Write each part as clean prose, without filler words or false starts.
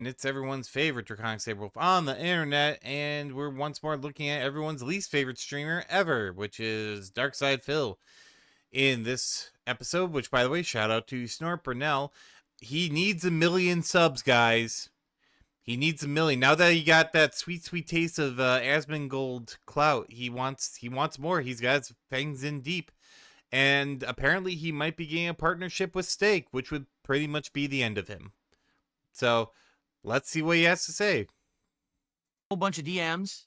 And it's everyone's favorite Draconic Saberwolf on the internet, and we're once more looking at everyone's least favorite streamer ever, which is Darkside Phil. In this episode, which, by the way, shout out to Snort Burnell, he needs 1 million subs, guys. He needs 1 million. Now that he got that sweet, sweet taste of Asmongold clout, he wants more. He's got his fangs in deep. And apparently he might be getting a partnership with Stake, which would pretty much be the end of him. So let's see what he has to say. Whole bunch of DMs.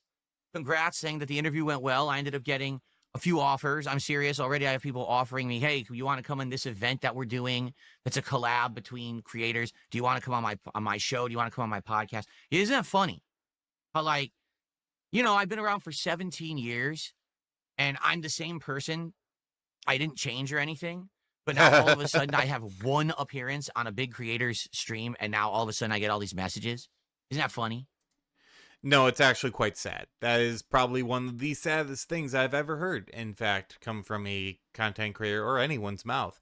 Congrats, saying that the interview went well. I ended up getting a few offers. I'm serious. Already I have people offering me, hey, you want to come on this event that we're doing? That's a collab between creators. Do you want to come on my show? Do you want to come on my podcast? Isn't that funny? How, like, I've been around for 17 years and I'm the same person. I didn't change or anything. But now all of a sudden I have one appearance on a big creator's stream, and now all of a sudden I get all these messages. Isn't that funny? No, it's actually quite sad. That is probably one of the saddest things I've ever heard, in fact, come from a content creator or anyone's mouth.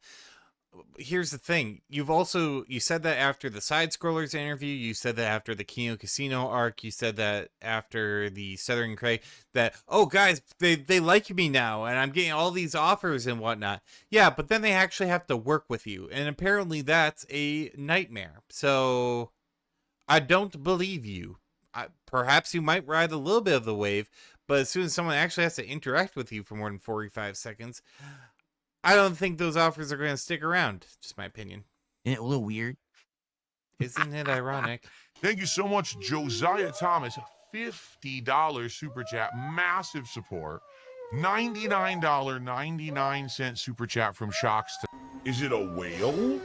Here's the thing. You said that after the Side Scrollers interview, you said that after the Kino Casino arc, you said that after the Southern Cray, that, oh, guys, they like me now, and I'm getting all these offers and whatnot. Yeah, but then they actually have to work with you, and apparently that's a nightmare. So I don't believe you. Perhaps you might ride a little bit of the wave, but as soon as someone actually has to interact with you for more than 45 seconds, I don't think those offers are going to stick around. Just my opinion. Isn't it a little weird? Isn't it ironic? Thank you so much, Josiah Thomas. $50 super chat. Massive support. $99.99 super chat from Shockster. Is it a whale?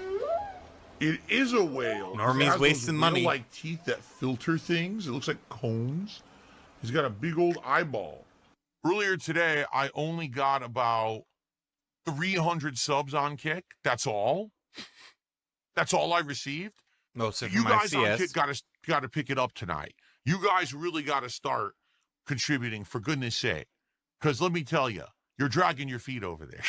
It is a whale. Normie's wasting money. Like teeth that filter things. It looks like cones. He's got a big old eyeball. Earlier today, I only got about 300 subs on Kick. That's all. That's all I received. Most of you guys CS. on Kick got to pick it up tonight. You guys really got to start contributing, for goodness sake. Because let me tell you, you're dragging your feet over there.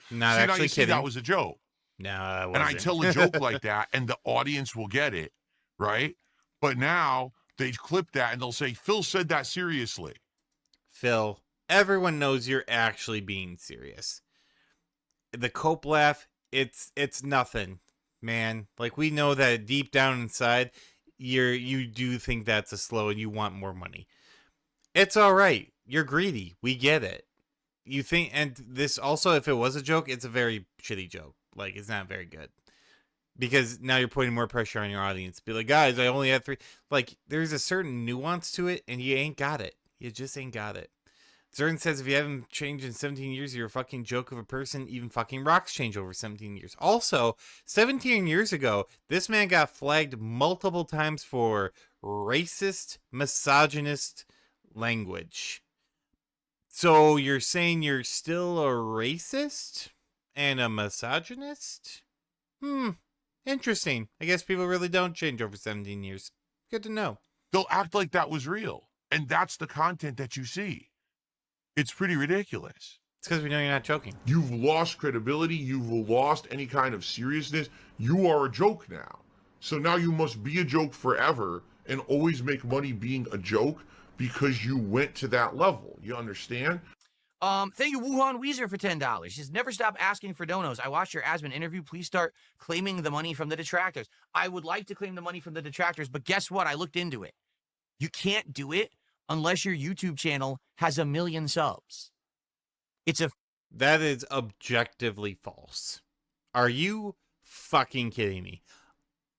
Not see, actually now you kidding. See, that was a joke. No, I wasn't. And I tell a joke like that, and the audience will get it, right? But now they clip that, and they'll say, Phil said that seriously. Phil, everyone knows you're actually being serious. The Cope laugh, it's nothing, man. Like, we know that deep down inside, you do think that's a slow and you want more money. It's all right. You're greedy. We get it. You think, and this also, if it was a joke, it's a very shitty joke. Like, it's not very good. Because now you're putting more pressure on your audience. Be like, guys, I only had 3. Like, there's a certain nuance to it, and you ain't got it. You just ain't got it. Zern says if you haven't changed in 17 years, you're a fucking joke of a person. Even fucking rocks change over 17 years. Also, 17 years ago, this man got flagged multiple times for racist, misogynist language. So you're saying you're still a racist and a misogynist? Interesting. I guess people really don't change over 17 years. Good to know. They'll act like that was real. And that's the content that you see. It's pretty ridiculous. It's because we know you're not joking. You've lost credibility. You've lost any kind of seriousness. You are a joke now. So now you must be a joke forever and always make money being a joke because you went to that level. You understand? Thank you, Wuhan Weezer, for $10. He says, never stop asking for donos. I watched your Asmon interview. Please start claiming the money from the detractors. I would like to claim the money from the detractors, but guess what? I looked into it. You can't do it unless your YouTube channel has 1 million subs. That is objectively false. Are you fucking kidding me?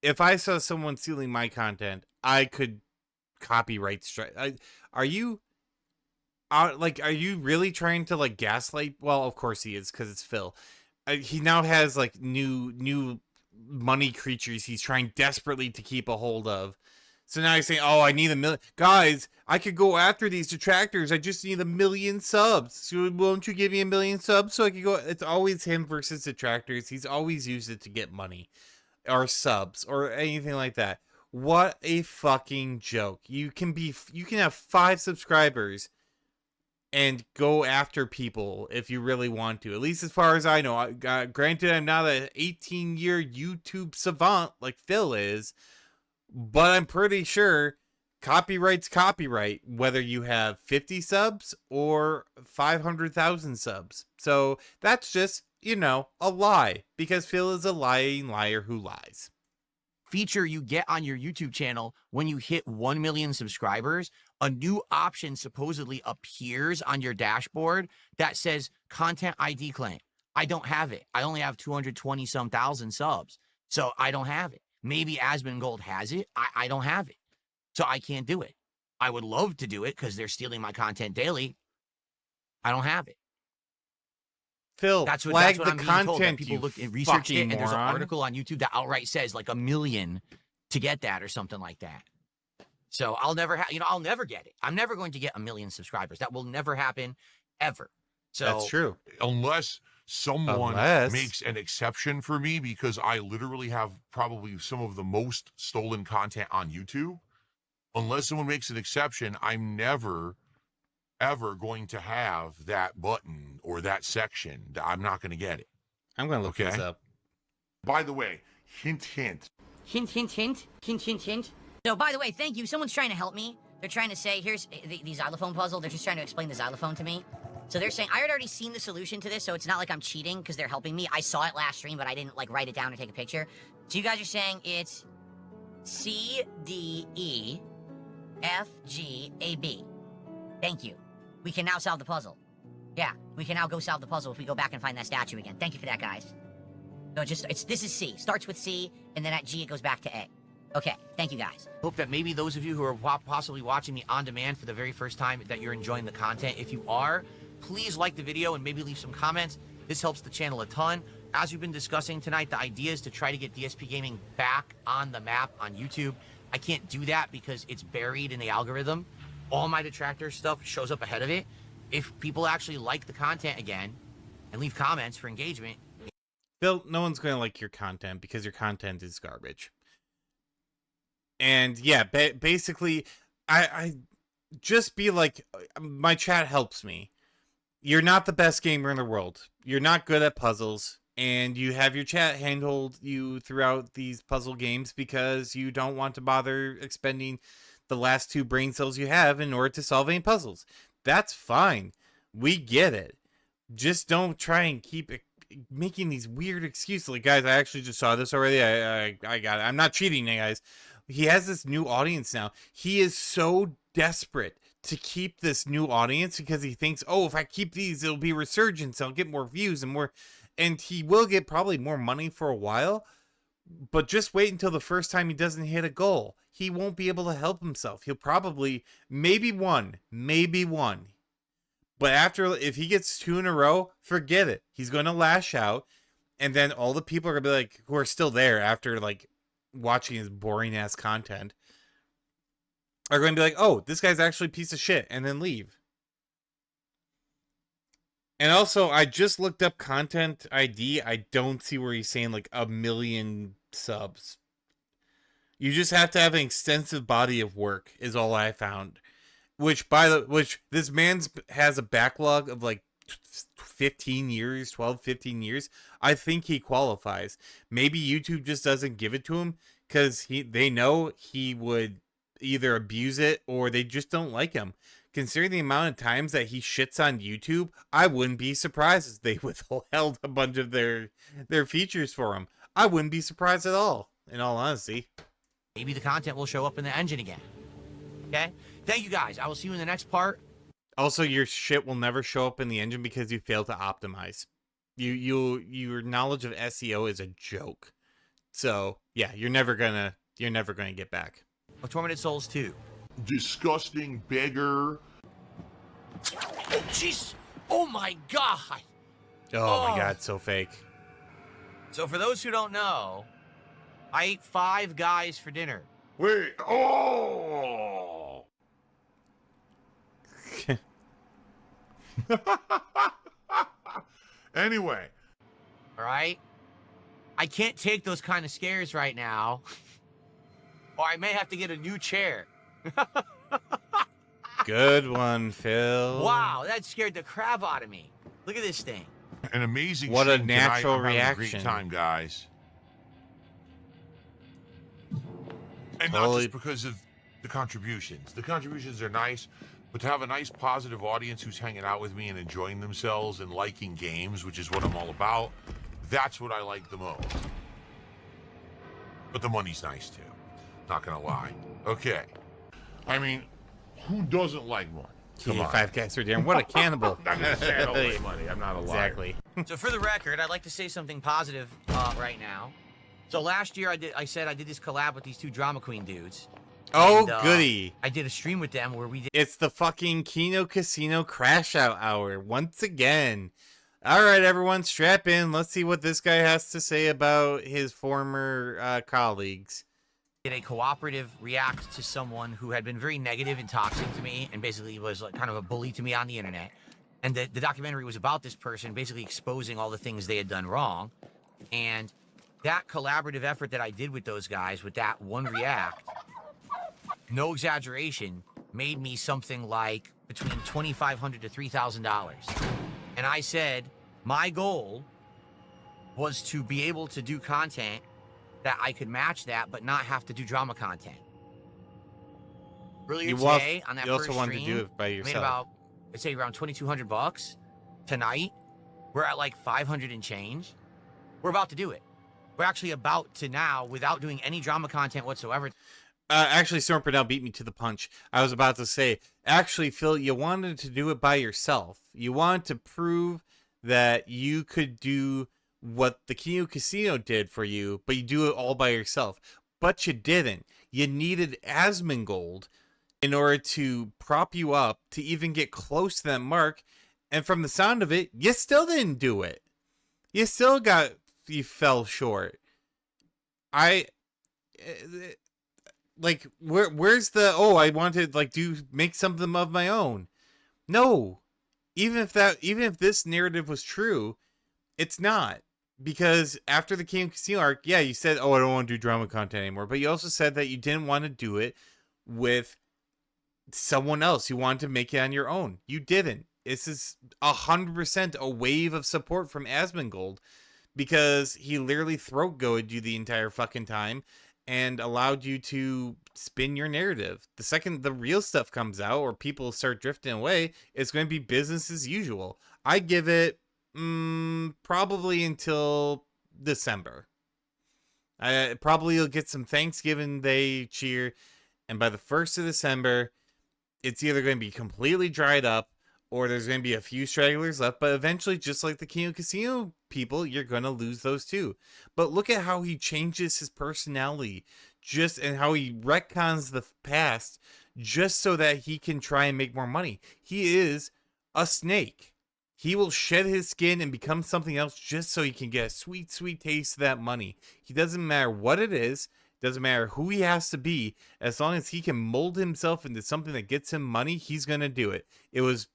If I saw someone stealing my content, I could copyright strike. Are you really trying to, like, gaslight? Well, of course he is, because it's Phil. He now has, like, new money creatures he's trying desperately to keep a hold of. So now he's saying, oh, I need 1 million. Guys, I could go after these detractors. I just need 1 million subs. So won't you give me 1 million subs so I can go? It's always him versus detractors. He's always used it to get money or subs or anything like that. What a fucking joke. You can have 5 subscribers and go after people if you really want to. At least as far as I know. Granted, I'm not an 18-year YouTube savant like Phil is, but I'm pretty sure copyright's copyright, whether you have 50 subs or 500,000 subs. So that's just, a lie, because Phil is a lying liar who lies. Feature you get on your YouTube channel when you hit 1 million subscribers, a new option supposedly appears on your dashboard that says content ID claim. I don't have it. I only have 220 some thousand subs. So I don't have it. Maybe Asmongold has it. I don't have it. So I can't do it. I would love to do it because they're stealing my content daily. I don't have it. Phil, that's what flag I'm the being told. That content, people you look and research it, fucking and there's an moron. article on YouTube that outright says like 1 million to get that or something like that. So I'll never I'll never get it. I'm never going to get 1 million subscribers. That will never happen ever. So That's true. Unless someone makes an exception for me, because I literally have probably some of the most stolen content on YouTube. Unless someone makes an exception, I'm never, ever going to have that button or that section. I'm not going to get it. I'm going to look this up. By the way, hint, hint. Hint, hint, hint. Hint, hint, hint. So, by the way, thank you. Someone's trying to help me. They're trying to say, here's the xylophone puzzle. They're just trying to explain the xylophone to me. So they're saying, I had already seen the solution to this, so it's not like I'm cheating because they're helping me. I saw it last stream, but I didn't, write it down or take a picture. So you guys are saying it's C, D, E, F, G, A, B. Thank you. We can now solve the puzzle. Yeah, we can now go solve the puzzle if we go back and find that statue again. Thank you for that, guys. No, this is C. Starts with C, and then at G it goes back to A. Okay, thank you, guys. hope that maybe those of you who are possibly watching me on demand for the very first time, that you're enjoying the content. If you are, please like the video and maybe leave some comments. This helps the channel a ton. As we've been discussing tonight, the idea is to try to get DSP Gaming back on the map on YouTube. I can't do that because it's buried in the algorithm. All my detractor stuff shows up ahead of it. If people actually like the content again and leave comments for engagement. Phil, no one's going to like your content because your content is garbage. And yeah, basically, I just be like, my chat helps me. You're not the best gamer in the world. You're not good at puzzles. And you have your chat handhold you throughout these puzzle games because you don't want to bother expending the last 2 brain cells you have in order to solve any puzzles. That's fine. We get it. Just don't try and keep making these weird excuses. Like, guys, I actually just saw this already. I got it. I'm not cheating, guys. He has this new audience now. He is so desperate to keep this new audience because he thinks, oh, if I keep these, it'll be resurgence. I'll get more views and more. And he will get probably more money for a while. But just wait until the first time he doesn't hit a goal. He won't be able to help himself. He'll probably, maybe one. But after, if he gets 2 in a row, forget it. He's going to lash out. And then all the people are going to be like, who are still there after like watching his boring ass content, are going to be like, oh, this guy's actually a piece of shit, and then leave. And also, I just looked up content ID. I don't see where he's saying like 1 million subs. You just have to have an extensive body of work, is all I found. Which this man has a backlog of like 15 years, 12, 15 years. I think he qualifies. Maybe YouTube just doesn't give it to him because they know he would either abuse it or they just don't like him. Considering the amount of times that he shits on YouTube, I wouldn't be surprised if they withheld a bunch of their features for him. I wouldn't be surprised at all, in all honesty. Maybe the content will show up in the engine again. Okay? Thank you, guys. I will see you in the next part. Also, your shit will never show up in the engine because you fail to optimize. Your knowledge of SEO is a joke. So yeah, you're never gonna get back. Tormented Souls 2. Disgusting beggar. Oh jeez! Oh my god! Oh my god, so fake. So for those who don't know, I ate 5 guys for dinner. Wait. Oh. Anyway. All right? I can't take those kind of scares right now. Or I may have to get a new chair. Good one, Phil. Wow, that scared the crap out of me. Look at this thing. An amazing What a stream tonight. natural I'm having a reaction. great time, guys. And not Totally. just because of the contributions. The contributions are nice, but to have a nice, positive audience who's hanging out with me and enjoying themselves and liking games, which is what I'm all about, that's what I like the most. But the money's nice, too. Not gonna lie. Okay. I mean, who doesn't like money? Come on. 5 guys for Darren. What a cannibal. I'm not gonna say I don't like money. I'm not a liar. Exactly. So for the record, I'd like to say something positive right now. So last year I said I did this collab with these 2 drama queen dudes. Oh, And, goody. I did a stream with them where we did It's the fucking Kino Casino crash out hour once again. All right, everyone, strap in. Let's see what this guy has to say about his former colleagues. a cooperative react to someone who had been very negative and toxic to me and basically was like kind of a bully to me on the internet. And the documentary was about this person basically exposing all the things they had done wrong. And that collaborative effort that I did with those guys, with that one react, no exaggeration, made me something like between $2,500 to $3,000. And I said, my goal was to be able to do content that I could match that, but not have to do drama content. Earlier today, on that you also first wanted stream, to do it by made yourself. about, I'd say around $2,200. Tonight, we're at like 500 and change. We're about to do it. We're actually about to now, without doing any drama content whatsoever. Actually, Storm Purnell beat me to the punch. I was about to say, actually, Phil, you wanted to do it by yourself. You wanted to prove that you could do what the Kino Casino did for you, but you do it all by yourself. But you didn't. You needed Asmongold in order to prop you up to even get close to that mark. And from the sound of it, you still didn't do it. You fell short. Where's the, I want to make something of my own. No. Even if this narrative was true, it's not. Because after the King Casino arc, yeah, you said, I don't want to do drama content anymore. But you also said that you didn't want to do it with someone else. You wanted to make it on your own. You didn't. This is 100% a wave of support from Asmongold, because he literally throat goaded you the entire fucking time and allowed you to spin your narrative. The second the real stuff comes out or people start drifting away, it's going to be business as usual. I give it probably until December. Probably you'll get some Thanksgiving Day cheer, and by the 1st of December, it's either going to be completely dried up or there's going to be a few stragglers left, but eventually, just like the Kino Casino people, you're going to lose those too. But look at how he changes his personality, and how he retcons the past just so that he can try and make more money. He is a snake. He will shed his skin and become something else just so he can get a sweet, sweet taste of that money. He doesn't matter what it is. Doesn't matter who he has to be. As long as he can mold himself into something that gets him money, he's going to do it. It was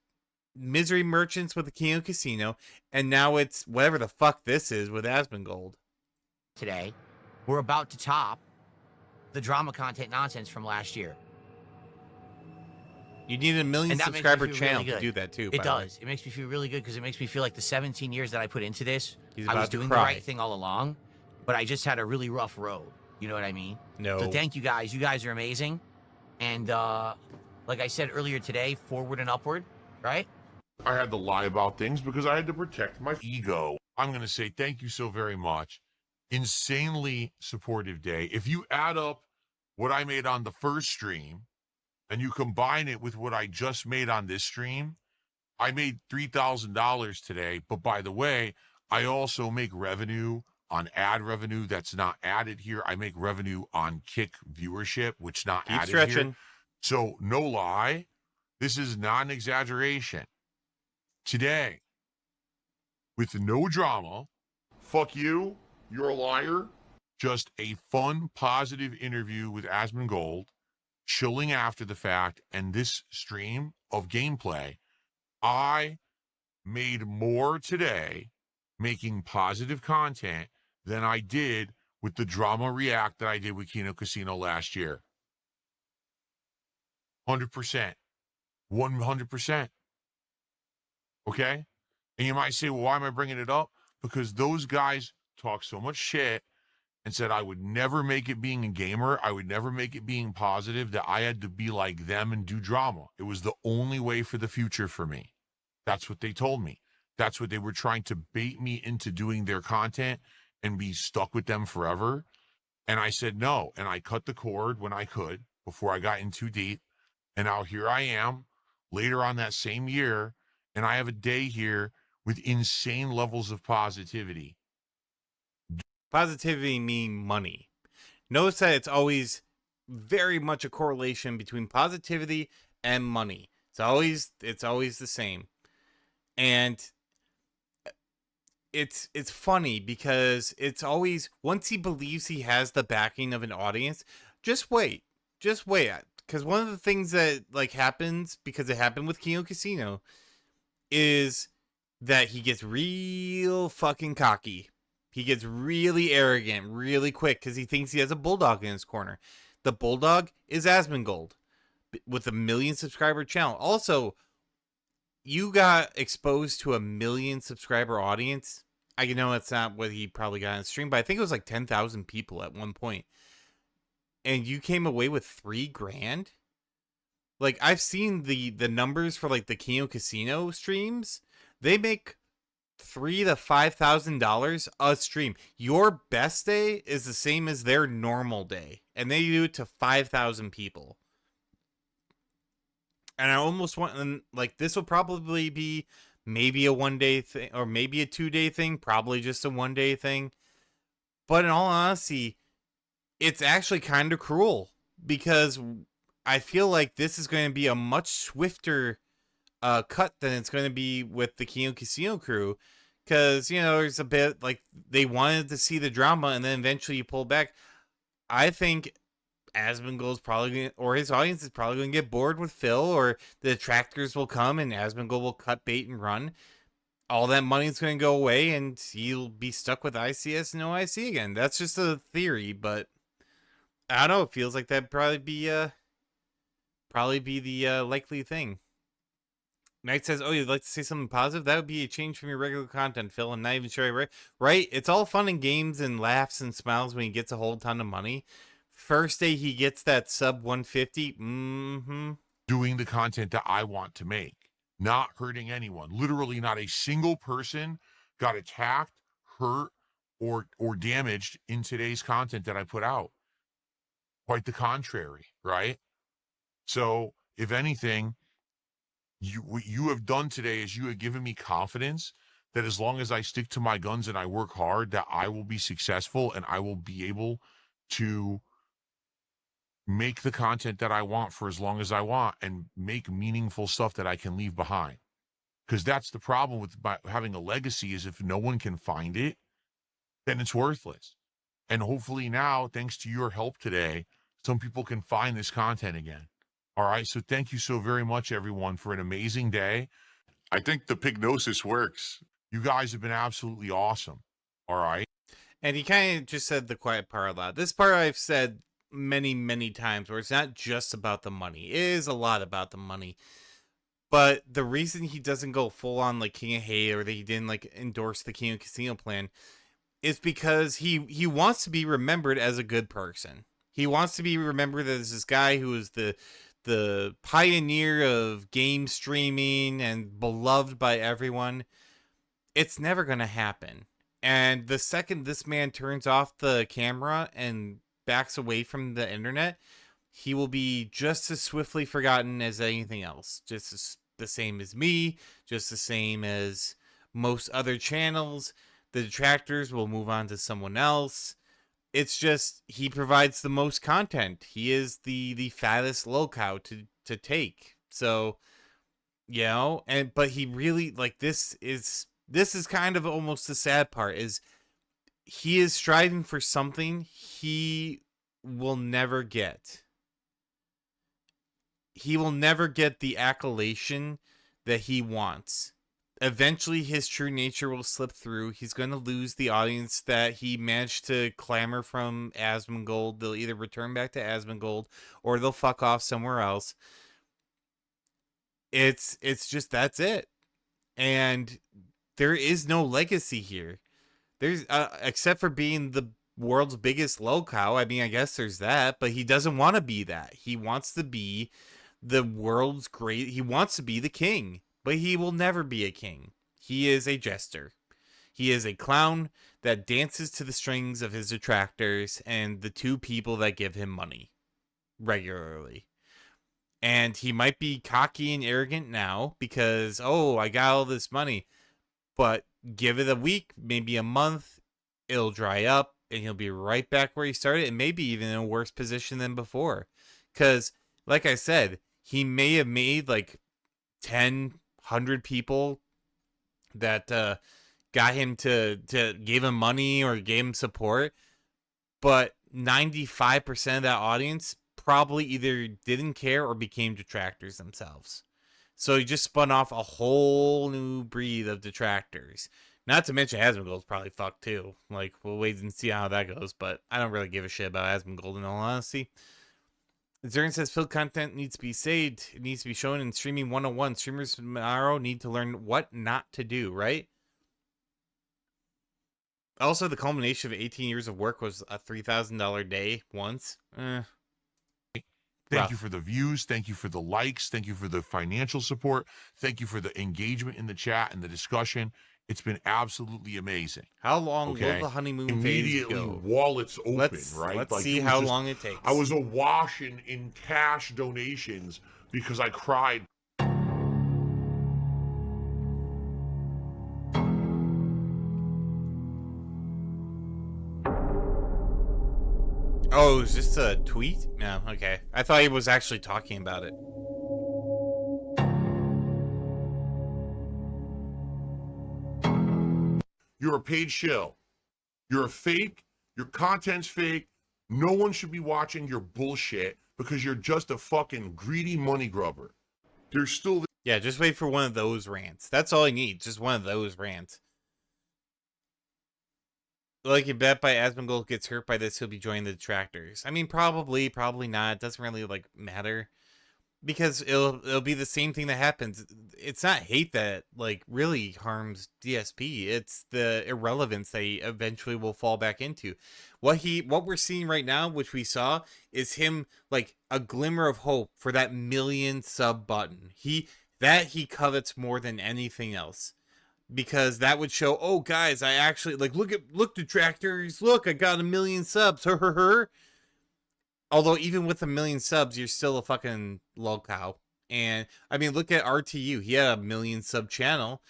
Misery Merchants with the Kino Casino, and now it's whatever the fuck this is with Asmongold. Today, we're about to top the drama content nonsense from last year. You need 1 million And that makes me subscriber feel channel really to good. do that too. It by the way. does. It makes me feel really good because it makes me feel like the 17 years that I put into this, He's I was about to doing the cry. right thing all along, but I just had a really rough road. You know what I mean? No. So thank you guys. You guys are amazing. And like I said earlier today, forward and upward, right? I had to lie about things because I had to protect my ego. I'm going to say thank you so very much. Insanely supportive day. If you add up what I made on the first stream and you combine it with what I just made on this stream, I made $3,000 today. But by the way, I also make revenue on ad revenue that's not added here. I make revenue on Kick viewership, which not Keep added stretching. here. So no lie, this is not an exaggeration. Today, with no drama, fuck you, you're a liar, just a fun, positive interview with Asmongold, chilling after the fact, and this stream of gameplay, I made more today making positive content than I did with the drama react that I did with Kino Casino last year. 100%. 100%. Okay? And you might say, well, why am I bringing it up? Because those guys talk so much shit and said I would never make it being a gamer. I would never make it being positive, that I had to be like them and do drama. It was the only way for the future for me. That's what they told me. That's what they were trying to bait me into doing their content and be stuck with them forever. And I said no. And I cut the cord when I could before I got in too deep. And now here I am later on that same year. And I have a day here with insane levels of positivity. Positivity mean money. Notice that it's always very much a correlation between positivity and money. It's always the same. And it's funny because it's always, once he believes he has the backing of an audience, just wait. Just wait. Because one of the things that like happens, because it happened with Kino Casino, is that he gets real fucking cocky. He gets really arrogant really quick because he thinks he has a bulldog in his corner. The bulldog is Asmongold with a 1 million subscriber channel. Also, you got exposed to a 1 million subscriber audience. I know that's not what he probably got on stream, but I think it was like 10,000 people at one point. And you came away with $3,000? Like, I've seen the numbers for like the Kino Casino streams. They make $3,000 to $5,000 a stream. Your best day is the same as their normal day, and they do it to 5,000 people. And I almost want, and like, this will probably be maybe a 1 day thing or maybe a 2 day thing, probably just a 1 day thing. But in all honesty, it's actually kind of cruel because I feel like this is going to be a much swifter cut than it's going to be with the Kino Casino crew. Because, you know, there's a bit like they wanted to see the drama and then eventually you pull back. I think Asmongold's probably gonna, or his audience is probably going to get bored with Phil, or the detractors will come and Asmongold will cut bait and run. All that money's going to go away and he'll be stuck with ICS and OIC again. That's just a theory, but I don't know. It feels like that'd probably be the likely thing. Knight says, "Oh, you'd like to say something positive? That would be a change from your regular content, Phil. I'm not even sure I right. It's all fun and games and laughs and smiles when he gets a whole ton of money. First day he gets that sub 150. Doing the content that I want to make, not hurting anyone. Literally, not a single person got attacked, hurt, or damaged in today's content that I put out. Quite the contrary, right? So, if anything, what you have done today is you have given me confidence that as long as I stick to my guns and I work hard, that I will be successful and I will be able to make the content that I want for as long as I want and make meaningful stuff that I can leave behind. Because that's the problem with having a legacy, is if no one can find it, then it's worthless. And hopefully now, thanks to your help today, some people can find this content again. All right. So thank you so very much, everyone, for an amazing day. I think the pignosis works. You guys have been absolutely awesome. All right. And he kind of just said the quiet part out loud. This part I've said many, many times, where it's not just about the money. It is a lot about the money. But the reason he doesn't go full on like King of Hate, or that he didn't like endorse the Kino Casino plan, is because he wants to be remembered as a good person. He wants to be remembered as this guy who is the pioneer of game streaming and beloved by everyone. It's never going to happen. And the second this man turns off the camera and backs away from the internet, he will be just as swiftly forgotten as anything else. Just as the same as me, just the same as most other channels. The detractors will move on to someone else. It's just, he provides the most content. He is the fattest lolcow to take. So, you know, but he really, like, this is kind of almost the sad part, is he is striving for something he will never get. He will never get the accolation that he wants. Eventually, his true nature will slip through. He's going to lose the audience that he managed to clamor from Asmongold. They'll either return back to Asmongold or they'll fuck off somewhere else. It's just that's it. And there is no legacy here. There's except for being the world's biggest lolcow. I mean, I guess there's that, but he doesn't want to be that. He wants to be the world's great. He wants to be the king, but he will never be a king. He is a jester. He is a clown that dances to the strings of his detractors and the two people that give him money regularly. And he might be cocky and arrogant now because, oh, I got all this money. But give it a week, maybe a month, it'll dry up, and he'll be right back where he started, and maybe even in a worse position than before. Because, like I said, he may have made like 10, 100 people that got him to give him money or gave him support, but 95% of that audience probably either didn't care or became detractors themselves. So he just spun off a whole new breed of detractors. Not to mention Asmongold's probably fucked too. Like, we'll wait and see how that goes, but I don't really give a shit about Asmongold in all honesty. Zern says Phil content needs to be saved. It needs to be shown in streaming 101. Streamers tomorrow need to learn what not to do, right? Also, the culmination of 18 years of work was a $3,000 day once. Thank you for the views. Thank you for the likes. Thank you for the financial support. Thank you for the engagement in the chat and the discussion. It's been absolutely amazing. How long will the honeymoon phase Immediately, go? wallets open, Let's right? see how long it takes. I was awash in cash donations because I cried. Oh, is this a tweet? No, okay. I thought he was actually talking about it. You're a paid shill. You're a fake. Your content's fake. No one should be watching your bullshit because you're just a fucking greedy money grubber. There's still... Yeah, just wait for one of those rants. That's all I need. Just one of those rants. Like, you bet by Asmongold gets hurt by this, he'll be joining the detractors. I mean, probably not. It doesn't really, like, matter. Because it'll be the same thing that happens. It's not hate that, like, really harms DSP. It's the irrelevance that he eventually will fall back into. What we're seeing right now, which we saw, is him, like, a glimmer of hope for that 1,000,000 sub button. He covets more than anything else. Because that would show, oh, guys, I actually, like, look, detractors, look, I got 1,000,000 subs, Although, even with 1,000,000 subs, you're still a fucking lolcow. And, I mean, look at RTU. He had a 1,000,000 sub channel.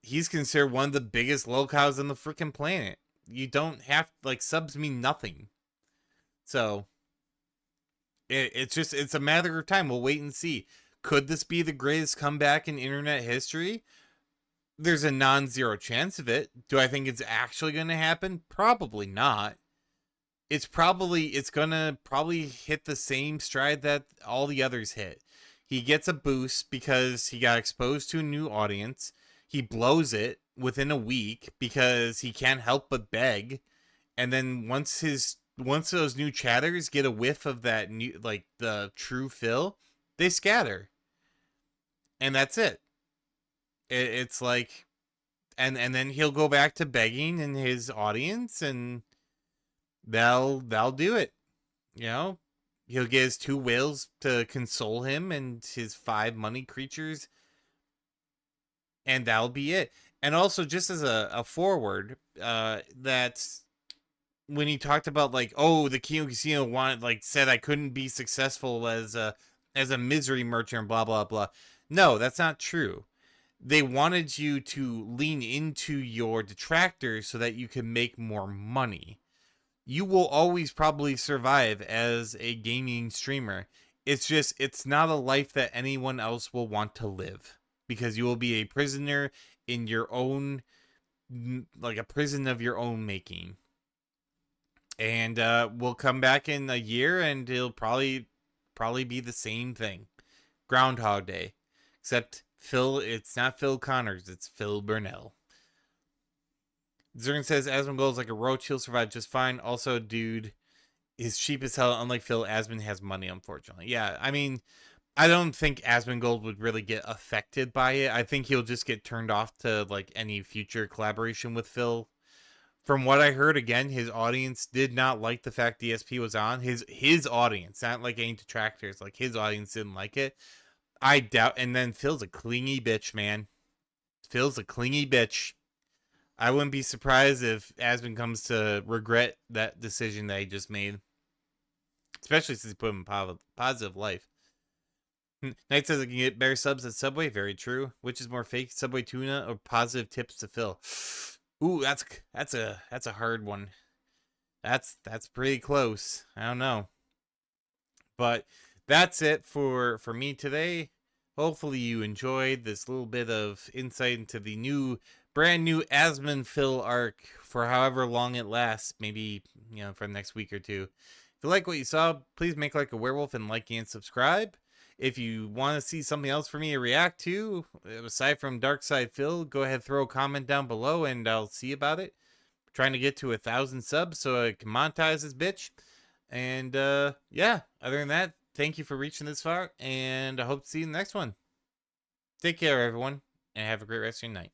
He's considered one of the biggest lolcows on the freaking planet. You don't have, like, subs mean nothing. So, it's a matter of time. We'll wait and see. Could this be the greatest comeback in internet history? There's a non-zero chance of it. Do I think it's actually going to happen? Probably not. It's gonna probably hit the same stride that all the others hit. He gets a boost because he got exposed to a new audience. He blows it within a week because he can't help but beg. And then once those new chatters get a whiff of that new, like, the true Phil, they scatter. And that's it. It's like, and then he'll go back to begging in his audience, and they'll do it. You know, he'll get his 2 whales to console him and his 5 money creatures, and that'll be it. And also, just as a forward, that when he talked about, like, oh, the Kino Casino said I couldn't be successful as a misery merchant and blah blah blah. No, that's not true. They wanted you to lean into your detractors so that you can make more money. You will always probably survive as a gaming streamer. It's just, it's not a life that anyone else will want to live. Because you will be a prisoner in your own, like a prison of your own making. And we'll come back in a year and it'll probably be the same thing. Groundhog Day. Except it's not Phil Connors, it's Phil Burnell. Zern says Asmongold's like a roach, he'll survive just fine. Also, dude is cheap as hell. Unlike Phil, Asmon has money, unfortunately. Yeah, I mean, I don't think Asmongold would really get affected by it. I think he'll just get turned off to like any future collaboration with Phil. From what I heard, again, his audience did not like the fact DSP was on. His audience, not like any detractors, like his audience didn't like it. I doubt. And then Phil's a clingy bitch, man. Phil's a clingy bitch. I wouldn't be surprised if Asmon comes to regret that decision that he just made, especially since he put him in positive life. Knight says I can get better subs at Subway. Very true. Which is more fake, Subway tuna or positive tips to Phil? Ooh, that's a hard one. That's pretty close. I don't know. But that's it for me today. Hopefully you enjoyed this little bit of insight into the brand new Asmon Phil arc for however long it lasts. Maybe, for the next week or two. If you like what you saw, please make like a werewolf and like and subscribe. If you want to see something else for me to react to, aside from Dark Side Phil, go ahead, throw a comment down below, and I'll see about it. I'm trying to get to 1,000 subs so I can monetize this bitch. And, yeah, other than that, thank you for reaching this far, and I hope to see you in the next one. Take care, everyone, and have a great rest of your night.